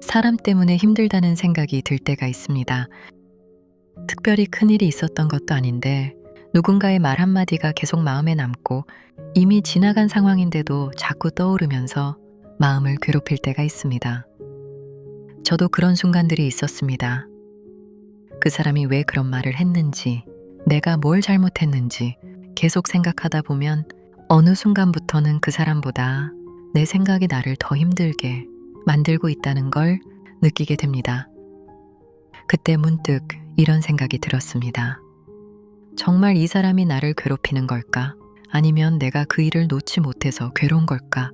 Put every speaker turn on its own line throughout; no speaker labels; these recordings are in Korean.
사람 때문에 힘들다는 생각이 들 때가 있습니다. 특별히 큰일이 있었던 것도 아닌데 누군가의 말 한마디가 계속 마음에 남고 이미 지나간 상황인데도 자꾸 떠오르면서 마음을 괴롭힐 때가 있습니다. 저도 그런 순간들이 있었습니다. 그 사람이 왜 그런 말을 했는지, 내가 뭘 잘못했는지 계속 생각하다 보면 어느 순간부터는 그 사람보다 내 생각이 나를 더 힘들게 만들고 있다는 걸 느끼게 됩니다. 그때 문득 이런 생각이 들었습니다. 정말 이 사람이 나를 괴롭히는 걸까? 아니면 내가 그 일을 놓지 못해서 괴로운 걸까?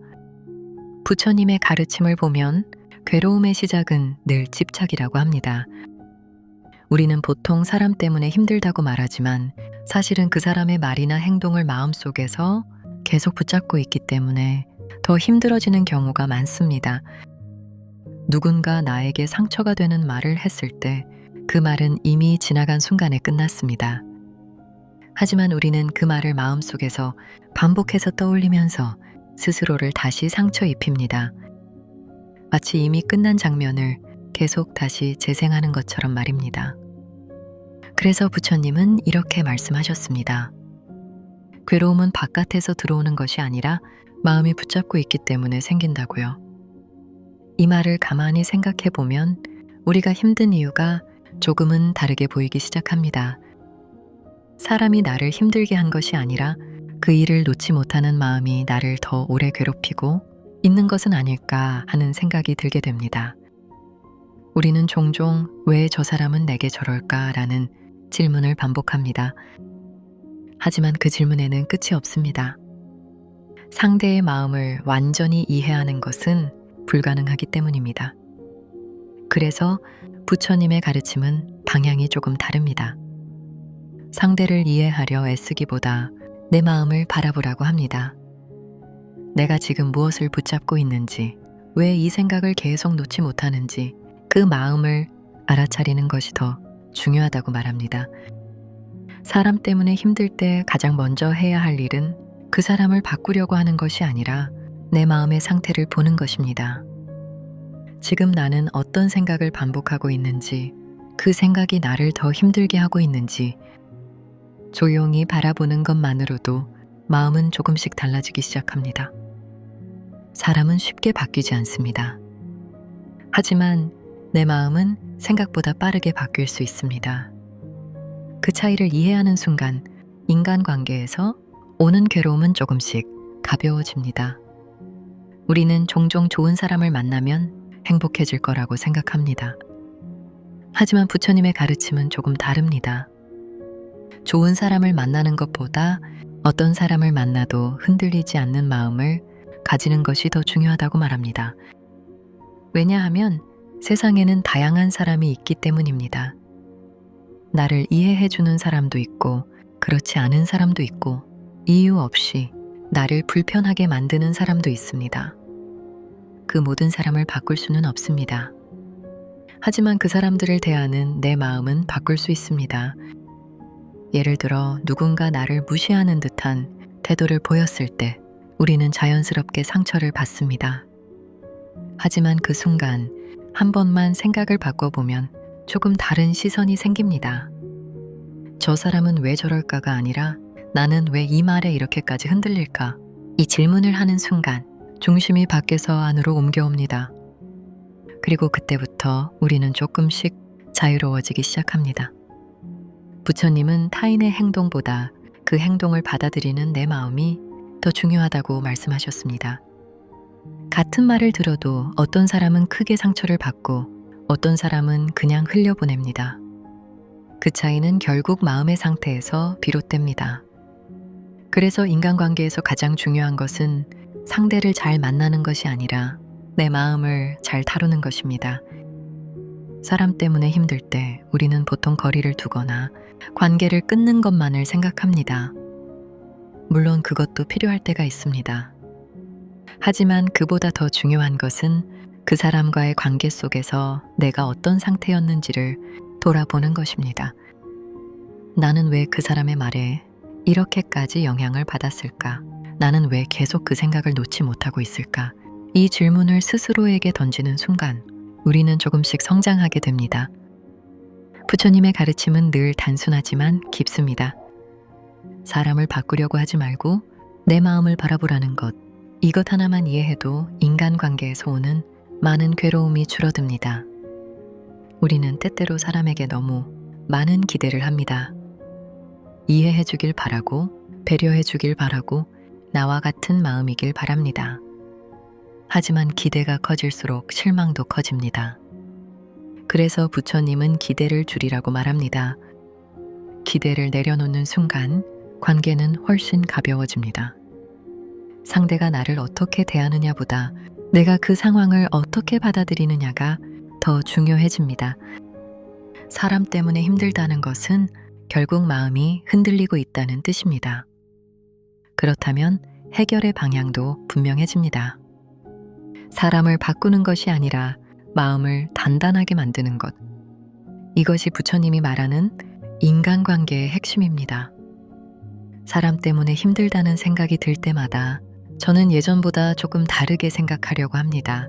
부처님의 가르침을 보면 괴로움의 시작은 늘 집착이라고 합니다. 우리는 보통 사람 때문에 힘들다고 말하지만 사실은 그 사람의 말이나 행동을 마음속에서 계속 붙잡고 있기 때문에 더 힘들어지는 경우가 많습니다. 누군가 나에게 상처가 되는 말을 했을 때 그 말은 이미 지나간 순간에 끝났습니다. 하지만 우리는 그 말을 마음속에서 반복해서 떠올리면서 스스로를 다시 상처 입힙니다. 마치 이미 끝난 장면을 계속 다시 재생하는 것처럼 말입니다. 그래서 부처님은 이렇게 말씀하셨습니다. 괴로움은 바깥에서 들어오는 것이 아니라 마음이 붙잡고 있기 때문에 생긴다고요. 이 말을 가만히 생각해 보면 우리가 힘든 이유가 조금은 다르게 보이기 시작합니다. 사람이 나를 힘들게 한 것이 아니라 그 일을 놓지 못하는 마음이 나를 더 오래 괴롭히고 있는 것은 아닐까 하는 생각이 들게 됩니다. 우리는 종종 왜 저 사람은 내게 저럴까라는 질문을 반복합니다. 하지만 그 질문에는 끝이 없습니다. 상대의 마음을 완전히 이해하는 것은 불가능하기 때문입니다. 그래서 부처님의 가르침은 방향이 조금 다릅니다. 상대를 이해하려 애쓰기보다 내 마음을 바라보라고 합니다. 내가 지금 무엇을 붙잡고 있는지, 왜 이 생각을 계속 놓지 못하는지 그 마음을 알아차리는 것이 더 중요하다고 말합니다. 사람 때문에 힘들 때 가장 먼저 해야 할 일은 그 사람을 바꾸려고 하는 것이 아니라 내 마음의 상태를 보는 것입니다. 지금 나는 어떤 생각을 반복하고 있는지, 그 생각이 나를 더 힘들게 하고 있는지 조용히 바라보는 것만으로도 마음은 조금씩 달라지기 시작합니다. 사람은 쉽게 바뀌지 않습니다. 하지만 내 마음은 생각보다 빠르게 바뀔 수 있습니다. 그 차이를 이해하는 순간 인간관계에서 오는 괴로움은 조금씩 가벼워집니다. 우리는 종종 좋은 사람을 만나면 행복해질 거라고 생각합니다. 하지만 부처님의 가르침은 조금 다릅니다. 좋은 사람을 만나는 것보다 어떤 사람을 만나도 흔들리지 않는 마음을 가지는 것이 더 중요하다고 말합니다. 왜냐하면 세상에는 다양한 사람이 있기 때문입니다. 나를 이해해주는 사람도 있고 그렇지 않은 사람도 있고 이유 없이 나를 불편하게 만드는 사람도 있습니다. 그 모든 사람을 바꿀 수는 없습니다. 하지만 그 사람들을 대하는 내 마음은 바꿀 수 있습니다. 예를 들어 누군가 나를 무시하는 듯한 태도를 보였을 때 우리는 자연스럽게 상처를 받습니다. 하지만 그 순간 한 번만 생각을 바꿔보면 조금 다른 시선이 생깁니다. 저 사람은 왜 저럴까가 아니라 나는 왜 이 말에 이렇게까지 흔들릴까? 이 질문을 하는 순간 중심이 밖에서 안으로 옮겨옵니다. 그리고 그때부터 우리는 조금씩 자유로워지기 시작합니다. 부처님은 타인의 행동보다 그 행동을 받아들이는 내 마음이 더 중요하다고 말씀하셨습니다. 같은 말을 들어도 어떤 사람은 크게 상처를 받고 어떤 사람은 그냥 흘려보냅니다. 그 차이는 결국 마음의 상태에서 비롯됩니다. 그래서 인간관계에서 가장 중요한 것은 상대를 잘 만나는 것이 아니라 내 마음을 잘 다루는 것입니다. 사람 때문에 힘들 때 우리는 보통 거리를 두거나 관계를 끊는 것만을 생각합니다. 물론 그것도 필요할 때가 있습니다. 하지만 그보다 더 중요한 것은 그 사람과의 관계 속에서 내가 어떤 상태였는지를 돌아보는 것입니다. 나는 왜 그 사람의 말에 이렇게까지 영향을 받았을까? 나는 왜 계속 그 생각을 놓지 못하고 있을까? 이 질문을 스스로에게 던지는 순간 우리는 조금씩 성장하게 됩니다. 부처님의 가르침은 늘 단순하지만 깊습니다. 사람을 바꾸려고 하지 말고 내 마음을 바라보라는 것. 이것 하나만 이해해도 인간관계에서 오는 많은 괴로움이 줄어듭니다. 우리는 때때로 사람에게 너무 많은 기대를 합니다. 이해해 주길 바라고, 배려해 주길 바라고, 나와 같은 마음이길 바랍니다. 하지만 기대가 커질수록 실망도 커집니다. 그래서 부처님은 기대를 줄이라고 말합니다. 기대를 내려놓는 순간 관계는 훨씬 가벼워집니다. 상대가 나를 어떻게 대하느냐보다 내가 그 상황을 어떻게 받아들이느냐가 더 중요해집니다. 사람 때문에 힘들다는 것은 결국 마음이 흔들리고 있다는 뜻입니다. 그렇다면 해결의 방향도 분명해집니다. 사람을 바꾸는 것이 아니라 마음을 단단하게 만드는 것. 이것이 부처님이 말하는 인간관계의 핵심입니다. 사람 때문에 힘들다는 생각이 들 때마다 저는 예전보다 조금 다르게 생각하려고 합니다.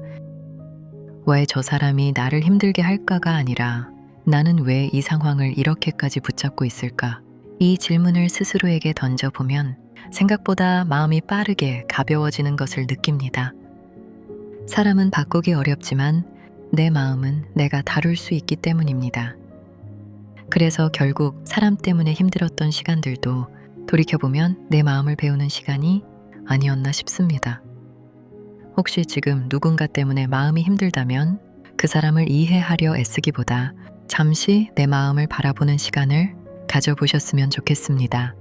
왜 저 사람이 나를 힘들게 할까가 아니라 나는 왜 이 상황을 이렇게까지 붙잡고 있을까? 이 질문을 스스로에게 던져보면 생각보다 마음이 빠르게 가벼워지는 것을 느낍니다. 사람은 바꾸기 어렵지만 내 마음은 내가 다룰 수 있기 때문입니다. 그래서 결국 사람 때문에 힘들었던 시간들도 돌이켜보면 내 마음을 배우는 시간이 아니었나 싶습니다. 혹시 지금 누군가 때문에 마음이 힘들다면 그 사람을 이해하려 애쓰기보다 잠시 내 마음을 바라보는 시간을 가져보셨으면 좋겠습니다.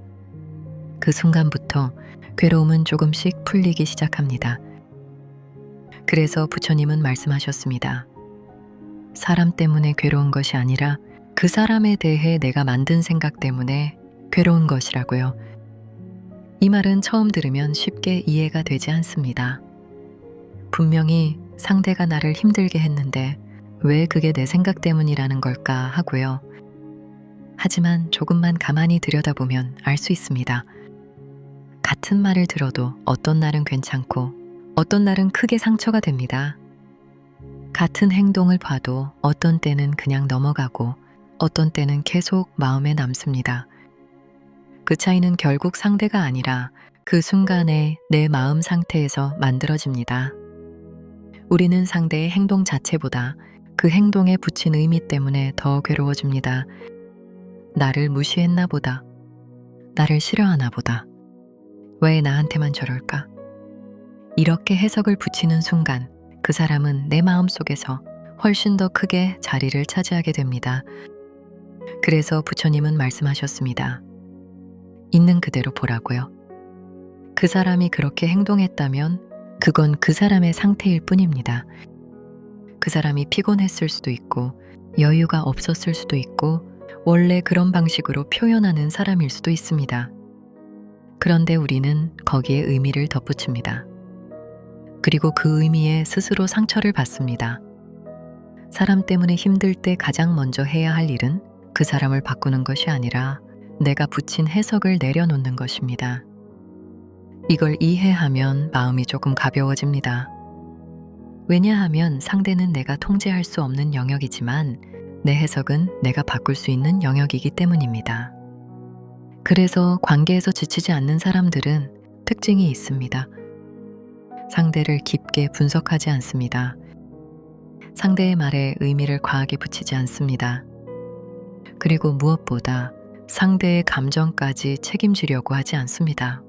그 순간부터 괴로움은 조금씩 풀리기 시작합니다. 그래서 부처님은 말씀하셨습니다. 사람 때문에 괴로운 것이 아니라 그 사람에 대해 내가 만든 생각 때문에 괴로운 것이라고요. 이 말은 처음 들으면 쉽게 이해가 되지 않습니다. 분명히 상대가 나를 힘들게 했는데 왜 그게 내 생각 때문이라는 걸까 하고요. 하지만 조금만 가만히 들여다보면 알 수 있습니다. 같은 말을 들어도 어떤 날은 괜찮고 어떤 날은 크게 상처가 됩니다. 같은 행동을 봐도 어떤 때는 그냥 넘어가고 어떤 때는 계속 마음에 남습니다. 그 차이는 결국 상대가 아니라 그 순간의 내 마음 상태에서 만들어집니다. 우리는 상대의 행동 자체보다 그 행동에 붙인 의미 때문에 더 괴로워집니다. 나를 무시했나 보다. 나를 싫어하나 보다. 왜 나한테만 저럴까? 이렇게 해석을 붙이는 순간 그 사람은 내 마음 속에서 훨씬 더 크게 자리를 차지하게 됩니다. 그래서 부처님은 말씀하셨습니다. 있는 그대로 보라고요. 그 사람이 그렇게 행동했다면 그건 그 사람의 상태일 뿐입니다. 그 사람이 피곤했을 수도 있고 여유가 없었을 수도 있고 원래 그런 방식으로 표현하는 사람일 수도 있습니다. 그런데 우리는 거기에 의미를 덧붙입니다. 그리고 그 의미에 스스로 상처를 받습니다. 사람 때문에 힘들 때 가장 먼저 해야 할 일은 그 사람을 바꾸는 것이 아니라 내가 붙인 해석을 내려놓는 것입니다. 이걸 이해하면 마음이 조금 가벼워집니다. 왜냐하면 상대는 내가 통제할 수 없는 영역이지만 내 해석은 내가 바꿀 수 있는 영역이기 때문입니다. 그래서 관계에서 지치지 않는 사람들은 특징이 있습니다. 상대를 깊게 분석하지 않습니다. 상대의 말에 의미를 과하게 붙이지 않습니다. 그리고 무엇보다 상대의 감정까지 책임지려고 하지 않습니다.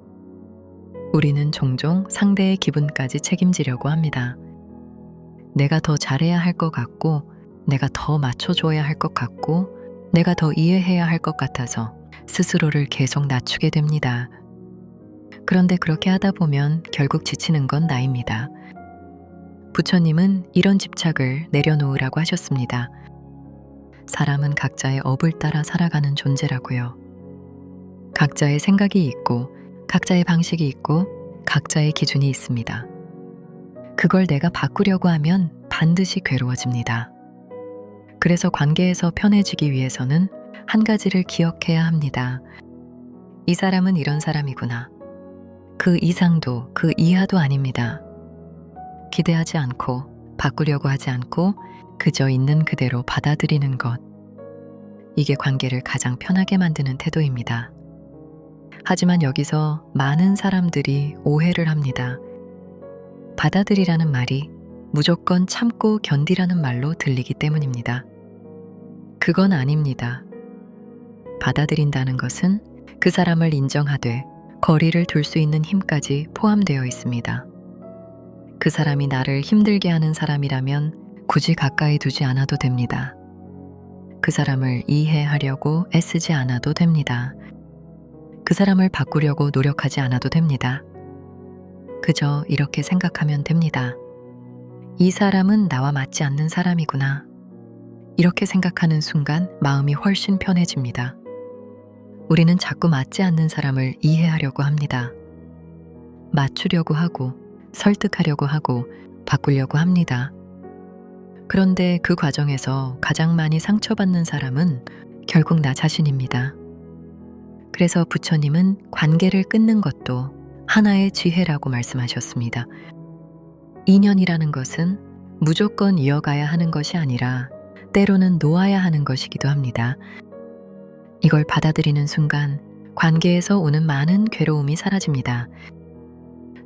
우리는 종종 상대의 기분까지 책임지려고 합니다. 내가 더 잘해야 할 것 같고, 내가 더 맞춰줘야 할 것 같고, 내가 더 이해해야 할 것 같아서 스스로를 계속 낮추게 됩니다. 그런데 그렇게 하다 보면 결국 지치는 건 나입니다. 부처님은 이런 집착을 내려놓으라고 하셨습니다. 사람은 각자의 업을 따라 살아가는 존재라고요. 각자의 생각이 있고, 각자의 방식이 있고, 각자의 기준이 있습니다. 그걸 내가 바꾸려고 하면 반드시 괴로워집니다. 그래서 관계에서 편해지기 위해서는 한 가지를 기억해야 합니다. 이 사람은 이런 사람이구나. 그 이상도 그 이하도 아닙니다. 기대하지 않고 바꾸려고 하지 않고 그저 있는 그대로 받아들이는 것. 이게 관계를 가장 편하게 만드는 태도입니다. 하지만 여기서 많은 사람들이 오해를 합니다. 받아들이라는 말이 무조건 참고 견디라는 말로 들리기 때문입니다. 그건 아닙니다. 받아들인다는 것은 그 사람을 인정하되 거리를 둘 수 있는 힘까지 포함되어 있습니다. 그 사람이 나를 힘들게 하는 사람이라면 굳이 가까이 두지 않아도 됩니다. 그 사람을 이해하려고 애쓰지 않아도 됩니다. 그 사람을 바꾸려고 노력하지 않아도 됩니다. 그저 이렇게 생각하면 됩니다. 이 사람은 나와 맞지 않는 사람이구나. 이렇게 생각하는 순간 마음이 훨씬 편해집니다. 우리는 자꾸 맞지 않는 사람을 이해하려고 합니다. 맞추려고 하고, 설득하려고 하고, 바꾸려고 합니다. 그런데 그 과정에서 가장 많이 상처받는 사람은 결국 나 자신입니다. 그래서 부처님은 관계를 끊는 것도 하나의 지혜라고 말씀하셨습니다. 인연이라는 것은 무조건 이어가야 하는 것이 아니라 때로는 놓아야 하는 것이기도 합니다. 이걸 받아들이는 순간 관계에서 오는 많은 괴로움이 사라집니다.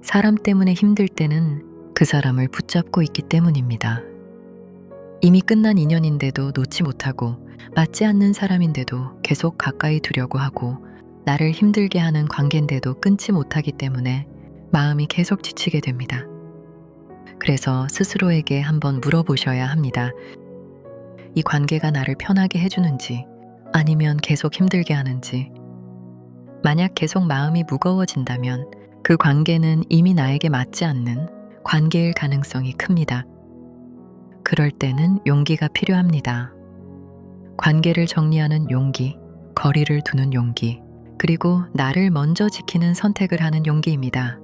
사람 때문에 힘들 때는 그 사람을 붙잡고 있기 때문입니다. 이미 끝난 인연인데도 놓지 못하고 맞지 않는 사람인데도 계속 가까이 두려고 하고 나를 힘들게 하는 관계인데도 끊지 못하기 때문에 마음이 계속 지치게 됩니다. 그래서 스스로에게 한번 물어보셔야 합니다. 이 관계가 나를 편하게 해주는지 아니면 계속 힘들게 하는지. 만약 계속 마음이 무거워진다면 그 관계는 이미 나에게 맞지 않는 관계일 가능성이 큽니다. 그럴 때는 용기가 필요합니다. 관계를 정리하는 용기, 거리를 두는 용기, 그리고 나를 먼저 지키는 선택을 하는 용기입니다.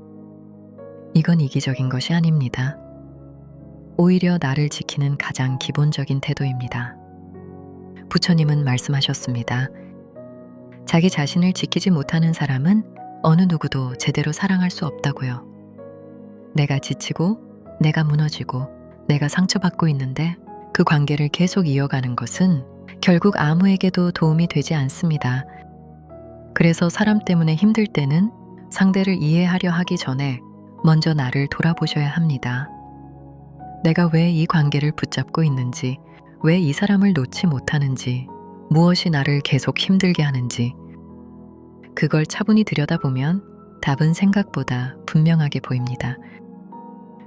이건 이기적인 것이 아닙니다. 오히려 나를 지키는 가장 기본적인 태도입니다. 부처님은 말씀하셨습니다. 자기 자신을 지키지 못하는 사람은 어느 누구도 제대로 사랑할 수 없다고요. 내가 지치고, 내가 무너지고, 내가 상처받고 있는데 그 관계를 계속 이어가는 것은 결국 아무에게도 도움이 되지 않습니다. 그래서 사람 때문에 힘들 때는 상대를 이해하려 하기 전에 먼저 나를 돌아보셔야 합니다. 내가 왜 이 관계를 붙잡고 있는지, 왜 이 사람을 놓지 못하는지, 무엇이 나를 계속 힘들게 하는지, 그걸 차분히 들여다보면 답은 생각보다 분명하게 보입니다.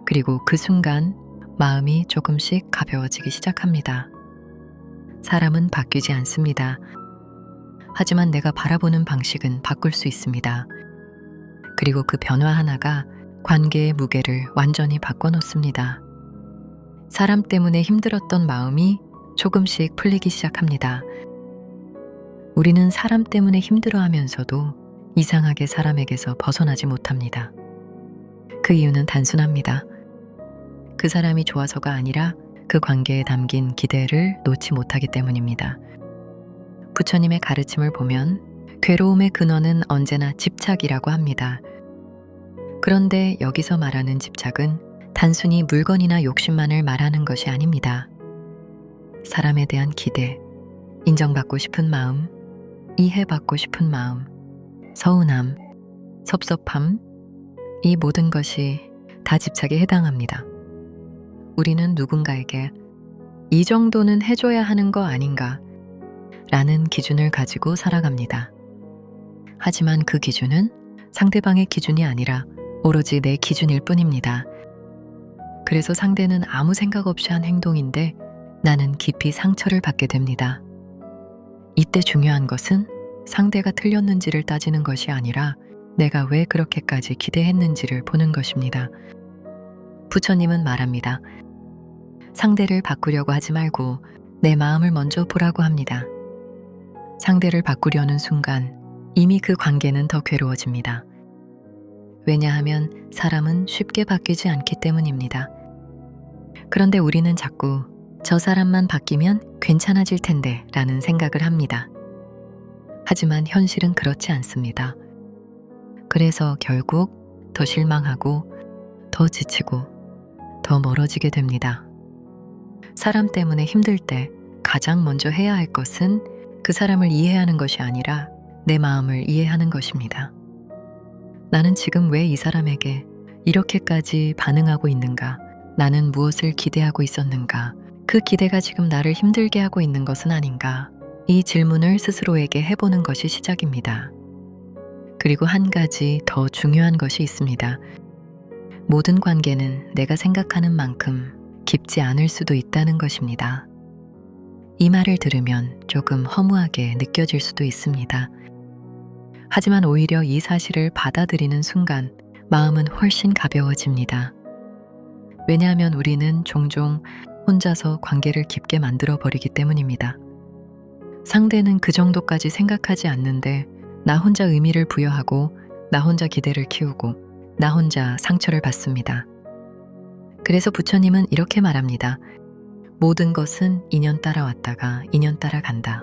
그리고 그 순간 마음이 조금씩 가벼워지기 시작합니다. 사람은 바뀌지 않습니다. 하지만 내가 바라보는 방식은 바꿀 수 있습니다. 그리고 그 변화 하나가 관계의 무게를 완전히 바꿔놓습니다. 사람 때문에 힘들었던 마음이 조금씩 풀리기 시작합니다. 우리는 사람 때문에 힘들어하면서도 이상하게 사람에게서 벗어나지 못합니다. 그 이유는 단순합니다. 그 사람이 좋아서가 아니라 그 관계에 담긴 기대를 놓지 못하기 때문입니다. 부처님의 가르침을 보면 괴로움의 근원은 언제나 집착이라고 합니다. 그런데 여기서 말하는 집착은 단순히 물건이나 욕심만을 말하는 것이 아닙니다. 사람에 대한 기대, 인정받고 싶은 마음, 이해받고 싶은 마음, 서운함, 섭섭함, 이 모든 것이 다 집착에 해당합니다. 우리는 누군가에게 이 정도는 해줘야 하는 거 아닌가 라는 기준을 가지고 살아갑니다. 하지만 그 기준은 상대방의 기준이 아니라 오로지 내 기준일 뿐입니다. 그래서 상대는 아무 생각 없이 한 행동인데 나는 깊이 상처를 받게 됩니다. 이때 중요한 것은 상대가 틀렸는지를 따지는 것이 아니라 내가 왜 그렇게까지 기대했는지를 보는 것입니다. 부처님은 말합니다. 상대를 바꾸려고 하지 말고 내 마음을 먼저 보라고 합니다. 상대를 바꾸려는 순간 이미 그 관계는 더 괴로워집니다. 왜냐하면 사람은 쉽게 바뀌지 않기 때문입니다. 그런데 우리는 자꾸 저 사람만 바뀌면 괜찮아질 텐데 라는 생각을 합니다. 하지만 현실은 그렇지 않습니다. 그래서 결국 더 실망하고 더 지치고 더 멀어지게 됩니다. 사람 때문에 힘들 때 가장 먼저 해야 할 것은 그 사람을 이해하는 것이 아니라 내 마음을 이해하는 것입니다. 나는 지금 왜 이 사람에게 이렇게까지 반응하고 있는가? 나는 무엇을 기대하고 있었는가? 그 기대가 지금 나를 힘들게 하고 있는 것은 아닌가? 이 질문을 스스로에게 해보는 것이 시작입니다. 그리고 한 가지 더 중요한 것이 있습니다. 모든 관계는 내가 생각하는 만큼 깊지 않을 수도 있다는 것입니다. 이 말을 들으면 조금 허무하게 느껴질 수도 있습니다. 하지만 오히려 이 사실을 받아들이는 순간 마음은 훨씬 가벼워집니다. 왜냐하면 우리는 종종 혼자서 관계를 깊게 만들어 버리기 때문입니다. 상대는 그 정도까지 생각하지 않는데 나 혼자 의미를 부여하고 나 혼자 기대를 키우고 나 혼자 상처를 받습니다. 그래서 부처님은 이렇게 말합니다. 모든 것은 인연 따라왔다가 인연 따라간다.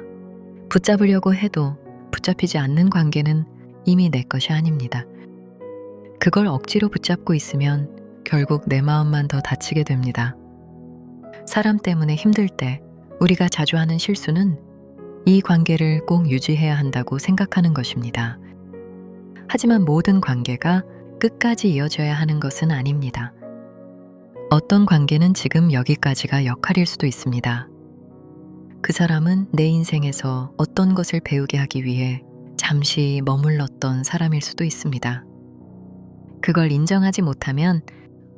붙잡으려고 해도 붙잡히지 않는 관계는 이미 내 것이 아닙니다. 그걸 억지로 붙잡고 있으면 결국 내 마음만 더 다치게 됩니다. 사람 때문에 힘들 때 우리가 자주 하는 실수는 이 관계를 꼭 유지해야 한다고 생각하는 것입니다. 하지만 모든 관계가 끝까지 이어져야 하는 것은 아닙니다. 어떤 관계는 지금 여기까지가 역할일 수도 있습니다. 그 사람은 내 인생에서 어떤 것을 배우게 하기 위해 잠시 머물렀던 사람일 수도 있습니다. 그걸 인정하지 못하면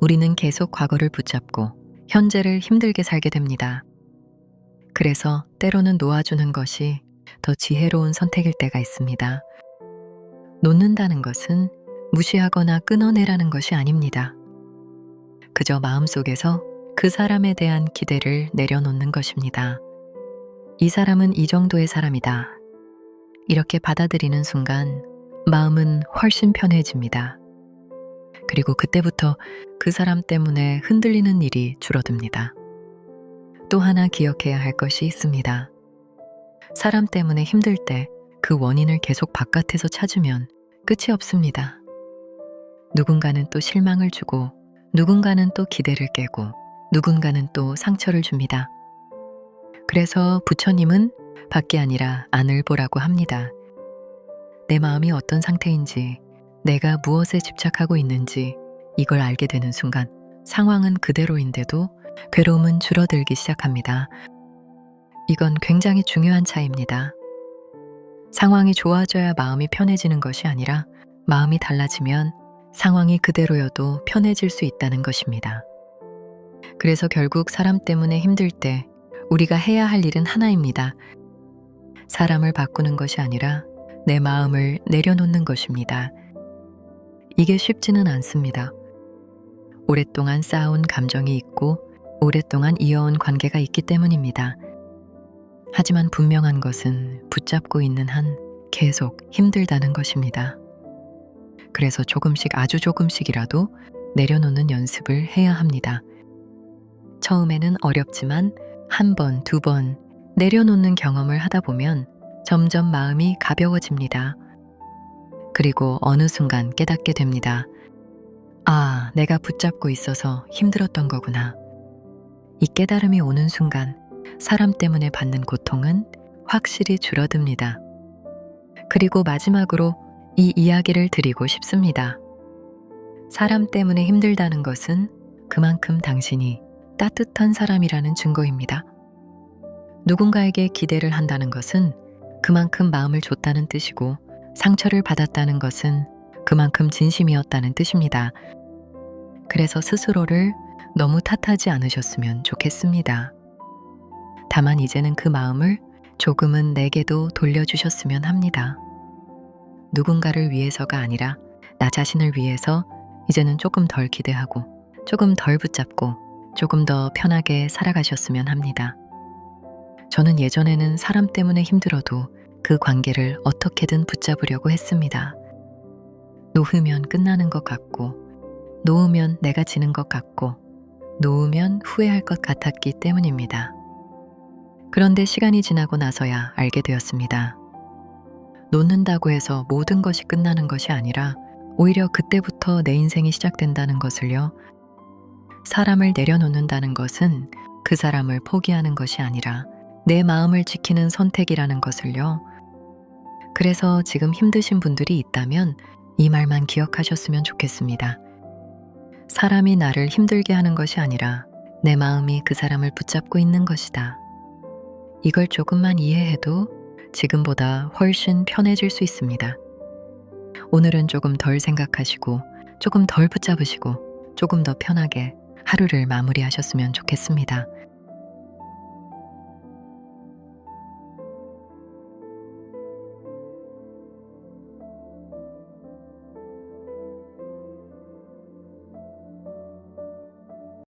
우리는 계속 과거를 붙잡고 현재를 힘들게 살게 됩니다. 그래서 때로는 놓아주는 것이 더 지혜로운 선택일 때가 있습니다. 놓는다는 것은 무시하거나 끊어내라는 것이 아닙니다. 그저 마음속에서 그 사람에 대한 기대를 내려놓는 것입니다. 이 사람은 이 정도의 사람이다. 이렇게 받아들이는 순간 마음은 훨씬 편해집니다. 그리고 그때부터 그 사람 때문에 흔들리는 일이 줄어듭니다. 또 하나 기억해야 할 것이 있습니다. 사람 때문에 힘들 때 그 원인을 계속 바깥에서 찾으면 끝이 없습니다. 누군가는 또 실망을 주고 누군가는 또 기대를 깨고 누군가는 또 상처를 줍니다. 그래서 부처님은 밖이 아니라 안을 보라고 합니다. 내 마음이 어떤 상태인지, 내가 무엇에 집착하고 있는지 이걸 알게 되는 순간 상황은 그대로인데도 괴로움은 줄어들기 시작합니다. 이건 굉장히 중요한 차이입니다. 상황이 좋아져야 마음이 편해지는 것이 아니라 마음이 달라지면 상황이 그대로여도 편해질 수 있다는 것입니다. 그래서 결국 사람 때문에 힘들 때 우리가 해야 할 일은 하나입니다. 사람을 바꾸는 것이 아니라 내 마음을 내려놓는 것입니다. 이게 쉽지는 않습니다. 오랫동안 쌓아온 감정이 있고 오랫동안 이어온 관계가 있기 때문입니다. 하지만 분명한 것은 붙잡고 있는 한 계속 힘들다는 것입니다. 그래서 조금씩 아주 조금씩이라도 내려놓는 연습을 해야 합니다. 처음에는 어렵지만 한 번, 두 번 내려놓는 경험을 하다 보면 점점 마음이 가벼워집니다. 그리고 어느 순간 깨닫게 됩니다. 아, 내가 붙잡고 있어서 힘들었던 거구나. 이 깨달음이 오는 순간 사람 때문에 받는 고통은 확실히 줄어듭니다. 그리고 마지막으로 이 이야기를 드리고 싶습니다. 사람 때문에 힘들다는 것은 그만큼 당신이 따뜻한 사람이라는 증거입니다. 누군가에게 기대를 한다는 것은 그만큼 마음을 줬다는 뜻이고 상처를 받았다는 것은 그만큼 진심이었다는 뜻입니다. 그래서 스스로를 너무 탓하지 않으셨으면 좋겠습니다. 다만 이제는 그 마음을 조금은 내게도 돌려주셨으면 합니다. 누군가를 위해서가 아니라 나 자신을 위해서 이제는 조금 덜 기대하고 조금 덜 붙잡고 조금 더 편하게 살아가셨으면 합니다. 저는 예전에는 사람 때문에 힘들어도 그 관계를 어떻게든 붙잡으려고 했습니다. 놓으면 끝나는 것 같고, 놓으면 내가 지는 것 같고, 놓으면 후회할 것 같았기 때문입니다. 그런데 시간이 지나고 나서야 알게 되었습니다. 놓는다고 해서 모든 것이 끝나는 것이 아니라 오히려 그때부터 내 인생이 시작된다는 것을요. 사람을 내려놓는다는 것은 그 사람을 포기하는 것이 아니라 내 마음을 지키는 선택이라는 것을요. 그래서 지금 힘드신 분들이 있다면 이 말만 기억하셨으면 좋겠습니다. 사람이 나를 힘들게 하는 것이 아니라 내 마음이 그 사람을 붙잡고 있는 것이다. 이걸 조금만 이해해도 지금보다 훨씬 편해질 수 있습니다. 오늘은 조금 덜 생각하시고 조금 덜 붙잡으시고 조금 더 편하게 하루를 마무리하셨으면 좋겠습니다.